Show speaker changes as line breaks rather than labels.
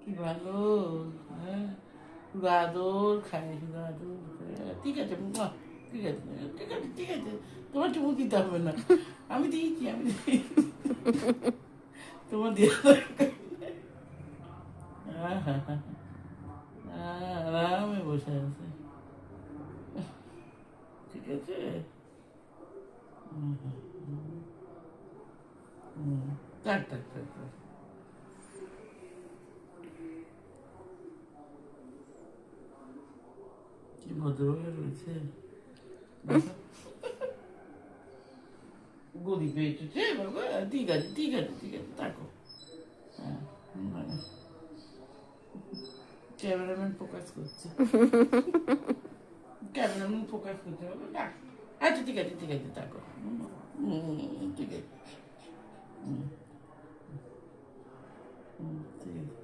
কি ভালো। হ্যাঁ, শুধু আদর খায়, শুধু আদর খায়। ঠিক আছে বাহ, ঠিক আছে, ঠিক আছে, ঠিক আছে। তোমার চুমু দিতে হবে না, আমি দিয়েছি, আমি দিয়েছি। তোমার দিয়ে দরকার নেই। হ্যাঁ, হ্যাঁ, হ্যাঁ, হ্যাঁ, আরামে বসে আছে। ঠিক আছে। হুম, হুম, হুম। থাক, থাক, থাক, থাক। কি ভদ্র হয়ে রয়েছে দেখো। গদি পেয়েছে বাবা। ঠিক আছে, ঠিক আছে, ঠিক আছে, থাকো। হ্যাঁ, মানে ক্যামেরাম্যান ফোকাস করছে, ক্যামেরাম্যান ফোকাস করছে বাবা, থাক। আচ্ছা, ঠিক আছে, ঠিক আছে, থাকো। ঠিক আছে। হুম, হুম, ঠিক আছে।